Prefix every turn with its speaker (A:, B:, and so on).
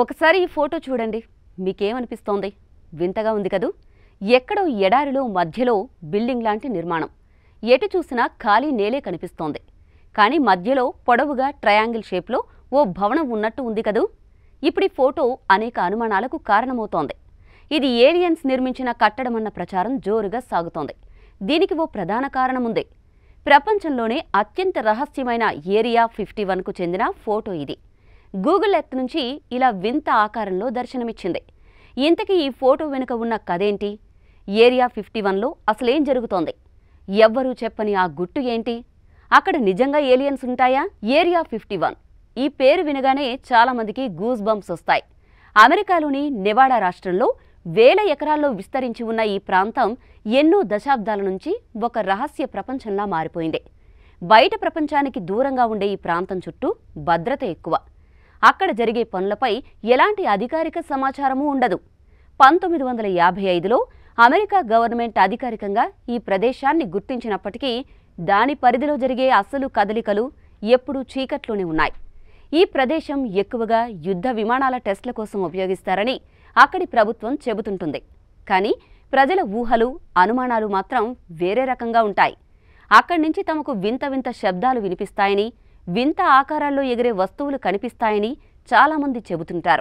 A: ఒకసారి ఈ ఫోటో చూడండి. మీకేమనిపిస్తోంది? వింతగా ఉంది కదూ? ఎక్కడో ఎడారిలో మధ్యలో బిల్డింగ్ లాంటి నిర్మాణం. ఎటు చూసినా ఖాళీ నేలే కనిపిస్తోంది. కానీ మధ్యలో పొడవుగా ట్రయాంగిల్ షేప్లో ఓ భవనం ఉన్నట్టు ఉంది కదూ? ఇప్పుడు ఈ ఫోటో అనేక అనుమానాలకు కారణమవుతోంది. ఇది ఏలియన్స్ నిర్మించిన కట్టడమన్న ప్రచారం జోరుగా సాగుతోంది. దీనికి ఓ ప్రధాన కారణముంది. ప్రపంచంలోనే అత్యంత రహస్యమైన ఏరియా 51కు చెందిన ఫోటో ఇది. గూగుల్ ఎర్త్ నుంచి ఇలా వింత ఆకారంలో దర్శనమిచ్చింది. ఇంతకీ ఈ ఫోటో వెనుక ఉన్న కథేంటి? ఏరియా 51లో అసలేం జరుగుతోంది? ఎవ్వరూ చెప్పని ఆ గుట్టు ఏంటి? అక్కడ నిజంగా ఏలియన్స్ ఉంటాయా? ఏరియా 51 ఈ పేరు వినగానే చాలామందికి గూస్ బంప్స్ వస్తాయి. అమెరికాలోని నెవాడా రాష్ట్రంలో వేల ఎకరాల్లో విస్తరించి ఉన్న ఈ ప్రాంతం ఎన్నో దశాబ్దాల నుంచి ఒక రహస్య ప్రపంచంలా మారిపోయింది. బయట ప్రపంచానికి దూరంగా ఉండే ఈ ప్రాంతం చుట్టూ భద్రత ఎక్కువ. అక్కడ జరిగే పనులపై ఎలాంటి అధికారిక సమాచారమూ ఉండదు. 1955లో అమెరికా గవర్నమెంట్ అధికారికంగా ఈ ప్రదేశాన్ని గుర్తించినప్పటికీ దాని పరిధిలో జరిగే అసలు కదలికలు ఎప్పుడూ చీకట్లోనే ఉన్నాయి. ఈ ప్రదేశం ఎక్కువగా యుద్ధ విమానాల టెస్ట్ల కోసం ఉపయోగిస్తారని అక్కడి ప్రభుత్వం చెబుతుంటుంది. కానీ ప్రజల ఊహలు, అనుమానాలు మాత్రం వేరే రకంగా ఉంటాయి. అక్కడి నుంచి తమకు వింత వింత శబ్దాలు వినిపిస్తాయని, వింత ఆకారాల్లో ఎగిరే వస్తువులు కనిపిస్తాయని చాలామంది చెబుతుంటారు.